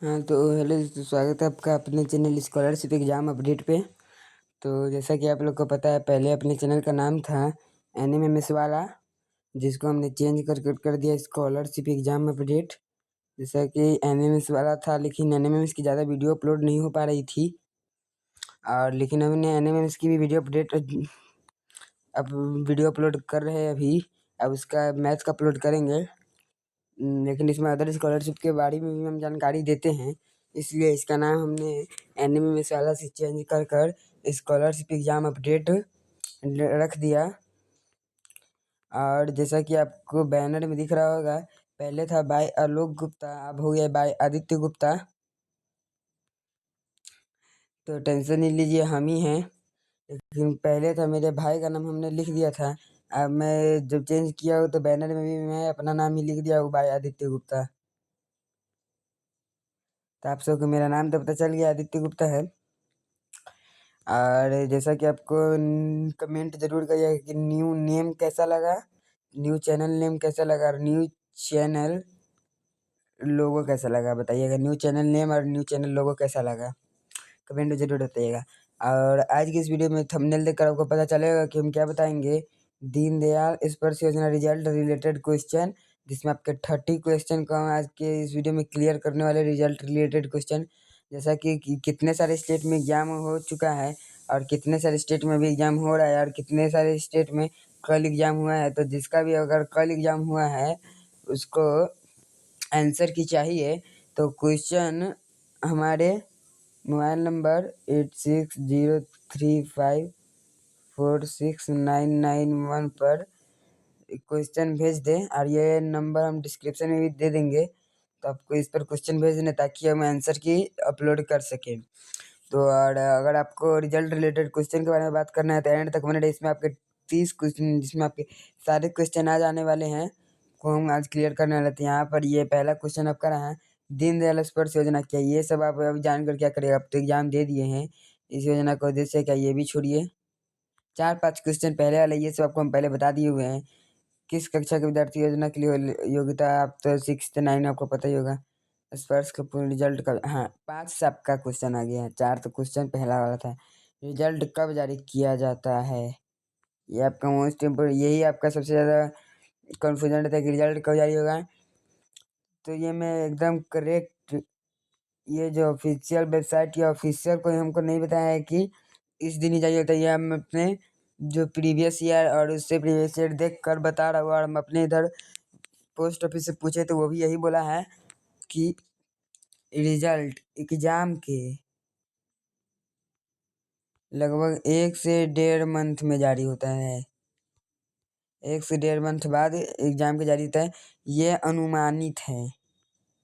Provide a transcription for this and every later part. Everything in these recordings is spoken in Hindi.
हाँ तो हेलो दोस्तों, स्वागत है आपका अपने चैनल स्कॉलरशिप एग्ज़ाम अपडेट पे। तो जैसा कि आप लोग को पता है, पहले अपने चैनल का नाम था NMMS वाला, जिसको हमने चेंज कर दिया स्कॉलरशिप एग्ज़ाम अपडेट। जैसा कि NMMS वाला था, लेकिन NMMS की ज़्यादा वीडियो अपलोड नहीं हो पा रही थी, और लेकिन हमने NMMS की भी वीडियो अपडेट अब वीडियो अपलोड कर रहे हैं अभी। अब उसका मैथ्स का अपलोड करेंगे, लेकिन इसमें अदर स्कॉलरशिप के बारे में भी हम जानकारी देते हैं, इसलिए इसका नाम हमने NMMS वाला से चेंज कर स्कॉलरशिप एग्ज़ाम अपडेट रख दिया। और जैसा कि आपको बैनर में दिख रहा होगा, पहले था बाय आलोक गुप्ता, अब हो गया बाय आदित्य गुप्ता। तो टेंशन नहीं लीजिए, हम ही हैं। लेकिन पहले था मेरे भाई का नाम, हमने लिख दिया था। अब मैं जब चेंज किया हो तो बैनर में भी मैं अपना नाम ही लिख दिया हूँ, बाय आदित्य गुप्ता। तो आप सबको मेरा नाम तो पता चल गया, आदित्य गुप्ता है। और जैसा कि आपको कमेंट जरूर करिएगा कि न्यू नेम कैसा लगा, न्यू चैनल नेम कैसा लगा, और न्यू चैनल लोगो कैसा लगा, बताइएगा। न्यू चैनल नेम और न्यू चैनल लोगो कैसा लगा, कमेंट में जरूर बताइएगा। और आज की इस वीडियो में थंबनेल देखकर आपको पता चलेगा कि हम क्या बताएंगे। दीनदयाल स्पर्श योजना रिजल्ट रिलेटेड क्वेश्चन, जिसमें आपके 30 क्वेश्चन को हम आज के इस वीडियो में क्लियर करने वाले। रिजल्ट रिलेटेड क्वेश्चन, जैसा कि कितने सारे स्टेट में एग्जाम हो चुका है, और कितने सारे स्टेट में भी एग्जाम हो रहा है, और कितने सारे स्टेट में कल एग्जाम हुआ है। तो जिसका भी अगर कल एग्जाम हुआ है उसको आंसर की चाहिए। तो क्वेश्चन हमारे मोबाइल नंबर 8603546991 पर क्वेश्चन भेज दें, और ये नंबर हम डिस्क्रिप्शन में भी दे देंगे। तो आपको इस पर क्वेश्चन भेज देना, ताकि हम आंसर की अपलोड कर सकें। तो और अगर आपको रिजल्ट रिलेटेड क्वेश्चन के बारे में बात करना है तो एंड तक बने रहिए। इसमें आपके 30 क्वेश्चन, जिसमें आपके सारे क्वेश्चन आज आने वाले हैं, को हम आज क्लियर करने वाले थे। यहाँ पर ये पहला क्वेश्चन आपका रहा है, दीनदयाल स्पर्श योजना क्या, ये सब आप अभी जानकर क्या करिएगा। आप तो एग्जाम दे दिए हैं, इस योजना का उद्देश्य क्या, ये भी छोड़िए। 4-5 क्वेश्चन पहले वाले ये सब आपको हम पहले बता दिए हुए हैं। किस कक्षा के विद्यार्थी योजना के लिए योग्यता, आप तो 6th 9 आपको पता ही होगा। स्पर्श का पूर्ण रिजल्ट कब, हाँ 5 से आपका क्वेश्चन आ गया है। 4 तो क्वेश्चन पहला वाला था। रिजल्ट कब जारी किया जाता है, ये आपका मोस्ट इम्पोर्टेंट, यही आपका सबसे ज़्यादा कन्फ्यूजन रहता है कि रिजल्ट कब जारी होगा। तो ये मैं एकदम करेक्ट, ये जो ऑफिशियल वेबसाइट या ऑफिशियल कोई हमको नहीं बताया है कि इस दिन ही जारी होता है। ये हम अपने जो प्रीवियस ईयर और उससे प्रीवियस ईयर देख कर बता रहा हूँ। और हम अपने इधर पोस्ट ऑफिस से पूछे तो वो भी यही बोला है कि रिजल्ट एग्जाम के लगभग 1 से 1.5 मंथ में जारी होता है। 1 से 1.5 मंथ बाद एग्जाम के जारी होता है। ये अनुमानित है,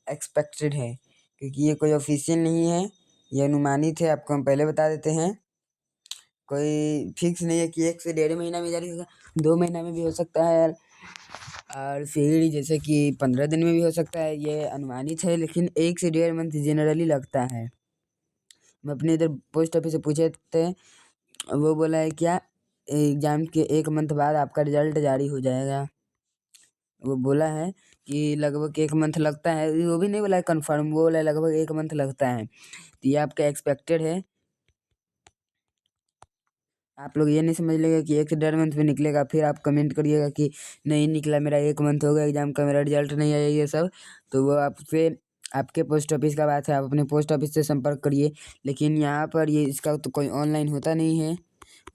एक्सपेक्टेड है, क्योंकि ये कोई ऑफिशियल नहीं है, ये अनुमानित है। आपको हम पहले बता देते हैं, कोई फिक्स नहीं है कि 1 से 1.5 महीना में जारी होगा, 2 महीना में भी हो सकता है, और फिर जैसे कि 15 दिन में भी हो सकता है। ये अनुमानित है, लेकिन 1 से 1.5 मंथ जनरली लगता है। हम अपने इधर पोस्ट ऑफिस से पूछे थे, वो बोला है क्या, एग्जाम के 1 मंथ बाद आपका रिजल्ट जारी हो जाएगा। वो बोला है कि लगभग 1 मंथ लगता है, वो भी नहीं बोला है कन्फर्म, वो बोला है लगभग 1 मंथ लगता है। तो ये आपका एक्सपेक्टेड है। आप लोग ये नहीं समझ लेगा कि 1 से 1.5 मंथ में निकलेगा, फिर आप कमेंट करिएगा कि नहीं निकला, मेरा 1 मंथ हो गया एग्जाम का, मेरा रिजल्ट नहीं आया, ये सब। तो वो आपसे, आपके पोस्ट ऑफिस का बात है, आप अपने पोस्ट ऑफिस से संपर्क करिए। लेकिन यहाँ पर ये इसका तो कोई ऑनलाइन होता नहीं है,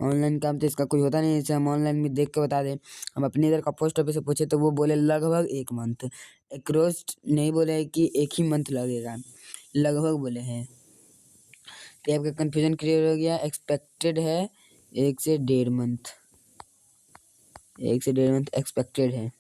ऑनलाइन काम तो इसका कोई होता नहीं है, इसे हम ऑनलाइन में देख के बता दें। हम अपने इधर का पोस्ट ऑफिस से पूछे तो वो बोले लगभग 1 मंथ, एक्रोस नहीं बोले कि 1 ही मंथ लगेगा, लगभग बोले हैं। तो आपका कन्फ्यूजन क्लियर हो गया। एक्सपेक्टेड है 1 से 1.5 मंथ, 1 से 1.5 मंथ एक्सपेक्टेड है।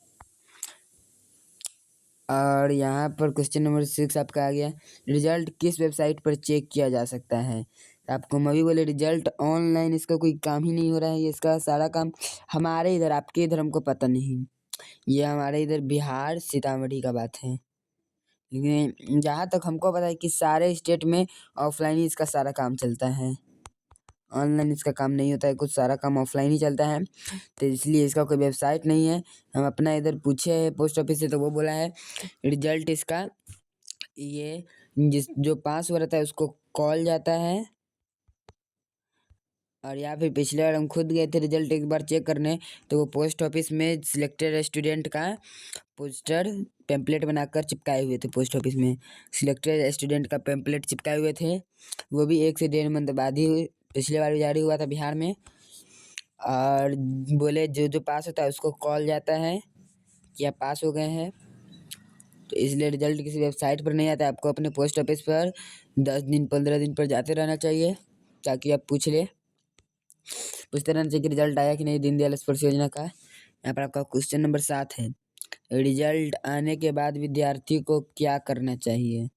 और यहाँ पर क्वेश्चन नंबर 6 आपका आ गया, रिजल्ट किस वेबसाइट पर चेक किया जा सकता है। आपको हम अभी बोले रिजल्ट ऑनलाइन इसका कोई काम ही नहीं हो रहा है, ये इसका सारा काम हमारे इधर, आपके इधर हमको पता नहीं। ये हमारे इधर बिहार सीतामढ़ी का बात है, लेकिन जहाँ तक हमको पता है कि सारे स्टेट में ऑफलाइन ही इसका सारा काम चलता है, ऑनलाइन इसका काम नहीं होता है, कुछ सारा काम ऑफलाइन ही चलता है। तो इसलिए इसका कोई वेबसाइट नहीं है। हम अपना इधर पूछे हैं पोस्ट ऑफिस से, तो वो बोला है रिजल्ट इसका ये जो पास हुआ रहता है उसको कॉल जाता है। और या फिर पिछले बार हम खुद गए थे रिजल्ट एक बार चेक करने, तो वो पोस्ट ऑफिस में सिलेक्टेड स्टूडेंट का पोस्टर पेम्पलेट बनाकर चिपकाए हुए थे। पोस्ट ऑफिस में सिलेक्टेड स्टूडेंट का पेम्पलेट चिपकाए हुए थे। वो भी 1 से 1.5 मंथ बाद ही पिछले बार जारी हुआ था बिहार में। और बोले जो जो पास होता है उसको कॉल जाता है कि आप पास हो गए हैं। तो इसलिए रिजल्ट किसी वेबसाइट पर नहीं आता है, आपको अपने पोस्ट ऑफिस पर 10 दिन 15 दिन पर जाते रहना चाहिए, ताकि आप पूछते रहना चाहिए कि रिजल्ट आया कि नहीं दीनदयाल स्पर्श योजना का। यहाँ पर आपका क्वेश्चन नंबर 7 है, रिजल्ट आने के बाद विद्यार्थी को क्या करना चाहिए।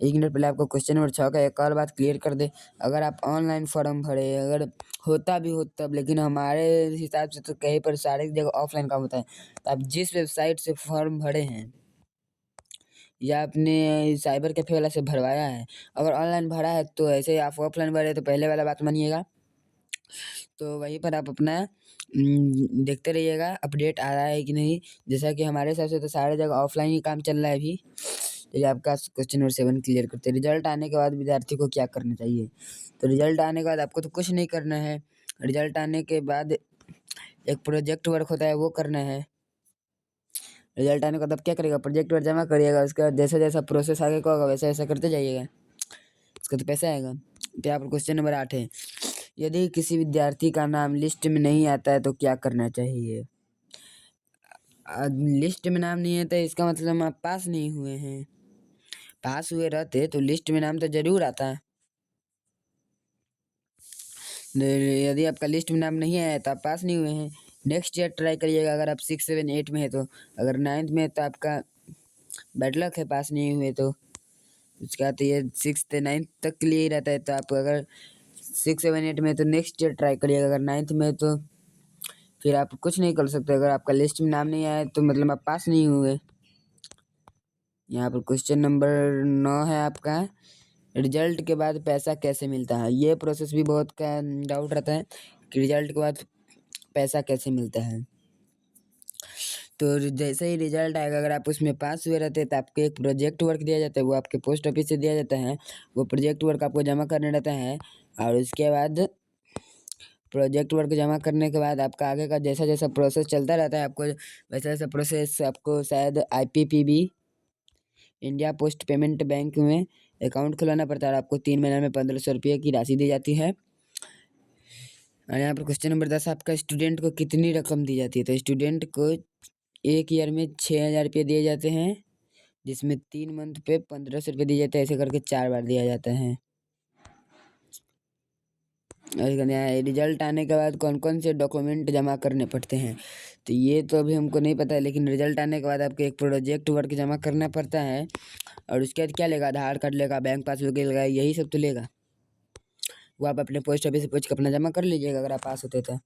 1 मिनट पहले आपको क्वेश्चन नंबर 6 का एक और बात क्लियर कर दे। अगर आप ऑनलाइन फॉर्म भरे, अगर होता भी हो तब, लेकिन हमारे हिसाब से तो कहीं पर सारी जगह ऑफलाइन काम होता है। तो आप जिस वेबसाइट से फॉर्म भरे हैं या अपने साइबर कैफे वाला से भरवाया है, अगर ऑनलाइन भरा है तो ऐसे ही आप ऑफलाइन भरे तो पहले वाला बात मानिएगा। तो वहीं पर आप अपना देखते रहिएगा अपडेट आ रहा है कि नहीं। जैसा कि हमारे हिसाब से तो सारे जगह ऑफलाइन ही काम चल रहा है अभी। तो ये आपका क्वेश्चन नंबर 7 क्लियर करते हैं। रिजल्ट आने के बाद विद्यार्थी को क्या करना चाहिए। तो रिजल्ट आने के बाद आपको तो कुछ नहीं करना है। रिजल्ट आने के बाद एक प्रोजेक्ट वर्क होता है, वो करना है। रिजल्ट आने के बाद आप क्या करिएगा, प्रोजेक्ट वर्क जमा करिएगा। उसके बाद जैसा जैसा प्रोसेस आगे का होगा वैसा वैसा करते जाइएगा, उसका तो पैसा आएगा। तो यहाँ पर क्वेश्चन नंबर 8 है, यदि किसी विद्यार्थी का नाम लिस्ट में नहीं आता है तो क्या करना चाहिए। लिस्ट में नाम नहीं आता है इसका मतलब आप पास नहीं हुए हैं। पास हुए रहते तो लिस्ट में नाम तो जरूर आता है। यदि आपका लिस्ट में नाम नहीं आया तो आप पास नहीं हुए हैं। नेक्स्ट ईयर ट्राई करिएगा, अगर आप 6, 7, 8 में है तो। अगर 9th में है तो आपका बैड लक है, पास नहीं हुए तो। उसके बाद तो ये 6th 9th तक के लिए ही रहता है। तो आप अगर 6, 7, 8 में है तो नेक्स्ट ईयर ट्राई करिएगा। अगर 9th में है तो फिर आप कुछ नहीं कर सकते। अगर आपका लिस्ट में नाम नहीं आया तो मतलब आप पास नहीं हुए। यहाँ पर क्वेश्चन नंबर 9 है आपका, रिजल्ट के बाद पैसा कैसे मिलता है। ये प्रोसेस भी बहुत का डाउट रहता है कि रिजल्ट के बाद पैसा कैसे मिलता है। तो जैसे ही रिजल्ट आएगा, अगर आप उसमें पास हुए रहते हैं तो आपको एक प्रोजेक्ट वर्क दिया जाता है, वो आपके पोस्ट ऑफिस से दिया जाता है। वो प्रोजेक्ट वर्क आपको जमा करना रहता है। और उसके बाद प्रोजेक्ट वर्क जमा करने के बाद आपका आगे का जैसा जैसा प्रोसेस चलता रहता है, आपको वैसा वैसा प्रोसेस आपको शायद IPPB India post payment bank में अकाउंट खुलाना पड़ता है। और आपको 3 महीने में 1500 रुपये की राशि दी जाती है। और यहाँ पर क्वेश्चन नंबर 10, आपका स्टूडेंट को कितनी रकम दी जाती है। तो स्टूडेंट को 1 ईयर में 6000 रुपये दिए जाते हैं, जिसमें 3 मंथ पे 1500 रुपये दिए जाते हैं। ऐसे करके 4 बार दिया जाता है। रिजल्ट आने के बाद कौन कौन से डॉक्यूमेंट जमा करने पड़ते हैं, तो ये तो अभी हमको नहीं पता है। लेकिन रिजल्ट आने के बाद आपको एक प्रोजेक्ट वर्क जमा करना पड़ता है। और उसके बाद क्या लेगा, आधार कार्ड लेगा, बैंक पासबुक लेगा, यही सब तो लेगा। वो आप अपने पोस्ट ऑफिस से पूछ के अपना जमा कर लीजिएगा अगर आप पास होते तो।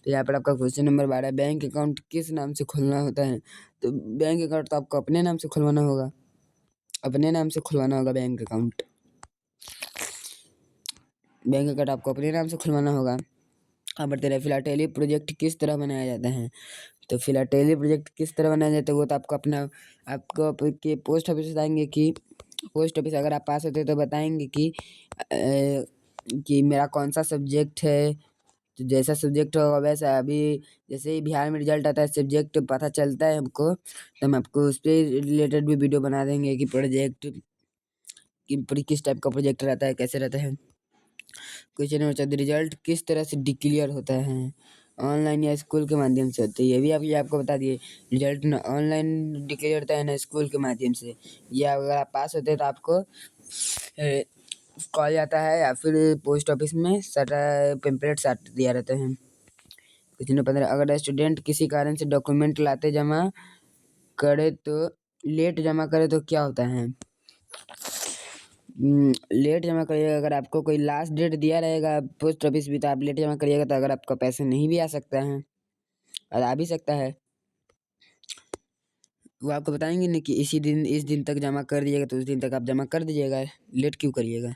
यहाँ पर आपका क्वेश्चन नंबर 12, बैंक अकाउंट किस नाम से खोलना होता है। तो बैंक अकाउंट तो आपको अपने नाम से खुलवाना होगा, अपने नाम से खुलवाना होगा बैंक अकाउंट। बैंक अकाउंट आपको अपने नाम से खुलवाना होगा। अब बढ़ते रहे, फिलाटेली प्रोजेक्ट किस तरह बनाया जाता है। तो फिलाटेली प्रोजेक्ट किस तरह बनाया जाता है वो तो आपको आपको आपके पोस्ट ऑफिस बताएंगे कि पोस्ट ऑफिस अगर आप पास होते हैं तो बताएंगे कि मेरा कौन सा सब्जेक्ट है। तो जैसा सब्जेक्ट होगा वैसा, अभी जैसे ही बिहार में रिजल्ट आता है सब्जेक्ट पता चलता है हमको, तो हम आपको उस पर रिलेटेड भी वीडियो बना देंगे कि प्रोजेक्ट किस टाइप का प्रोजेक्ट रहता है, कैसे रहता है। क्वेश्चन नंबर 14, रिजल्ट किस तरह से डिक्लेयर होता है, ऑनलाइन या स्कूल के माध्यम से होता है। ये भी आपको बता दिए, रिजल्ट ना ऑनलाइन डिक्लेयर होता है ना स्कूल के माध्यम से। या अगर आप पास होते हैं तो आपको कॉल जाता है या फिर पोस्ट ऑफिस में सारा पेम्पलेट साट दिया रहता है। क्वेश्चन नंबर 15, अगर स्टूडेंट किसी कारण से डॉक्यूमेंट लाते जमा करे तो लेट जमा करे तो क्या होता है। लेट जमा करिएगा, अगर आपको कोई लास्ट डेट दिया रहेगा पोस्ट ऑफिस भी, तो आप लेट जमा करिएगा तो अगर आपका पैसे नहीं भी आ सकता है और आ भी सकता है। वो आपको बताएंगे नहीं कि इस दिन तक जमा कर दीजिएगा, तो उस दिन तक आप जमा कर दीजिएगा, लेट क्यों करिएगा।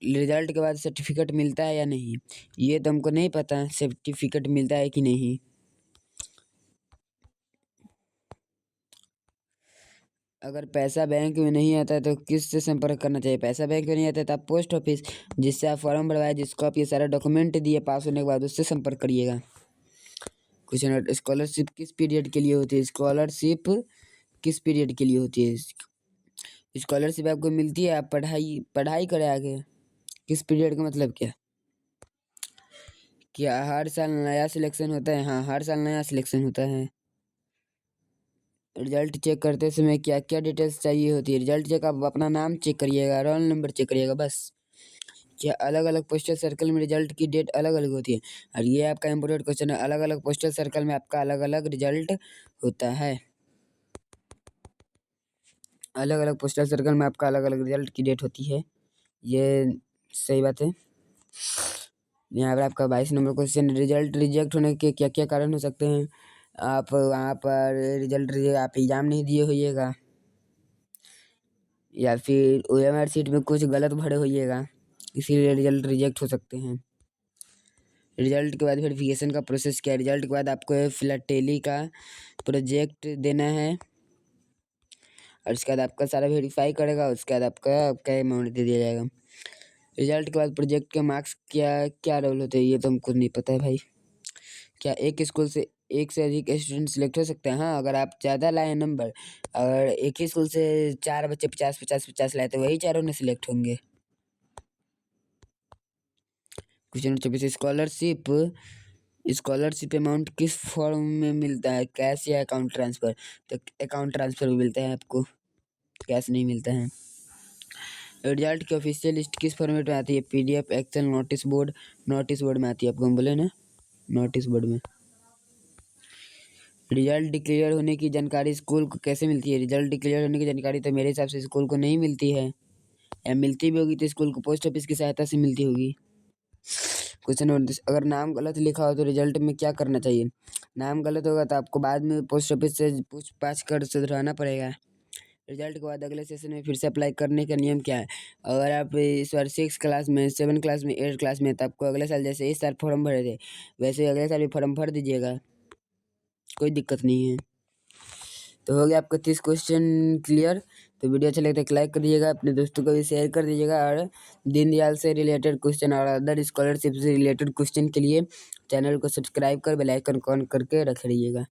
रिजल्ट के बाद सर्टिफिकेट मिलता है या नहीं, ये तो हमको नहीं पता सर्टिफिकेट मिलता है कि नहीं। अगर पैसा बैंक में नहीं आता है तो किससे संपर्क करना चाहिए? पैसा बैंक में नहीं आता है तो आप पोस्ट ऑफिस जिससे आप फॉर्म भरवाए, जिसको आप ये सारा डॉक्यूमेंट दिए पास होने के बाद, उससे संपर्क करिएगा। क्वेश्चन, स्कॉलरशिप किस पीरियड के लिए होती है? स्कॉलरशिप किस पीरियड के लिए होती है? स्कॉलरशिप आपको मिलती है, आप पढ़ाई पढ़ाई करें आगे। किस पीरियड का मतलब क्या हर साल नया सिलेक्शन होता है? हाँ, हर साल नया सिलेक्शन होता है। रिजल्ट चेक करते समय क्या क्या डिटेल्स चाहिए होती है? रिजल्ट चेक आप अपना नाम चेक करिएगा, रोल नंबर चेक करिएगा, बस। क्या अलग अलग पोस्टल सर्कल में रिजल्ट की डेट अलग अलग होती है? और ये आपका इम्पोर्टेंट क्वेश्चन है, अलग अलग पोस्टल सर्कल में आपका अलग अलग रिजल्ट होता है। अलग अलग पोस्टल सर्कल में आपका अलग अलग रिजल्ट की डेट होती है, ये सही बात है। यहाँ पर आपका 22 नंबर क्वेश्चन, रिजल्ट रिजेक्ट होने के क्या क्या कारण हो सकते हैं? आप वहाँ पर रिजल्ट आप एग्जाम नहीं दिए होइएगा, या फिर ओएमआर सीट में कुछ गलत भरे होइएगा, इसीलिए रिजल्ट रिजेक्ट हो सकते हैं। रिजल्ट के बाद वेरिफिकेशन का प्रोसेस क्या है? रिजल्ट के बाद आपको फिलाटेली का प्रोजेक्ट देना है, और उसके बाद आपका सारा वेरीफाई करेगा, उसके बाद आपका आपका अमाउंट दे दिया जाएगा। रिजल्ट के बाद प्रोजेक्ट के मार्क्स क्या क्या रोल होते हैं? ये तो हमको नहीं पता है भाई। क्या एक स्कूल से एक से अधिक स्टूडेंट सिलेक्ट हो सकते हैं? हाँ, अगर आप ज़्यादा लाए नंबर, अगर एक ही स्कूल से 4 बच्चे 50 लाए तो वही चारों ने सिलेक्ट होंगे। क्वेश्चन नंबर 24, स्कॉलरशिप अमाउंट किस फॉर्म में मिलता है? कैश या अकाउंट ट्रांसफर? तो अकाउंट ट्रांसफर में मिलता है आपको, कैश नहीं मिलता है। रिजल्ट की ऑफिशियल लिस्ट किस फॉर्मेट में आती है? PDF, Excel, notice board? Notice board में आती है, आपको हम बोले ना, नोटिस बोर्ड में। रिजल्ट डिक्लेयर होने की जानकारी स्कूल को कैसे मिलती है? रिजल्ट डिक्लेयर होने की जानकारी तो मेरे हिसाब से स्कूल को नहीं मिलती है, या मिलती भी होगी तो स्कूल को पोस्ट ऑफिस की सहायता से मिलती होगी। क्वेश्चन नंबर 30, अगर नाम गलत लिखा हो तो रिजल्ट में क्या करना चाहिए? नाम गलत होगा तो आपको बाद में पोस्ट ऑफिस से पूछताछ कर सुधराना पड़ेगा। रिजल्ट के बाद अगले सेशन में फिर से अप्लाई करने का नियम क्या है? अगर आप इस बार 6 क्लास में, 7 क्लास में, 8 क्लास में, तो आपको अगले साल जैसे इस साल फॉर्म भरे थे वैसे ही अगले साल भी फॉर्म भर दीजिएगा, कोई दिक्कत नहीं है। तो हो गया आपका 30 क्वेश्चन क्लियर। तो वीडियो अच्छा लगता है लाइक कर दीजिएगा, अपने दोस्तों को भी शेयर कर दीजिएगा, और दीनदयाल से रिलेटेड क्वेश्चन और अदर स्कॉलरशिप से रिलेटेड क्वेश्चन के लिए चैनल को सब्सक्राइब कर बेल आइकन ऑन करके रख लीजिएगा।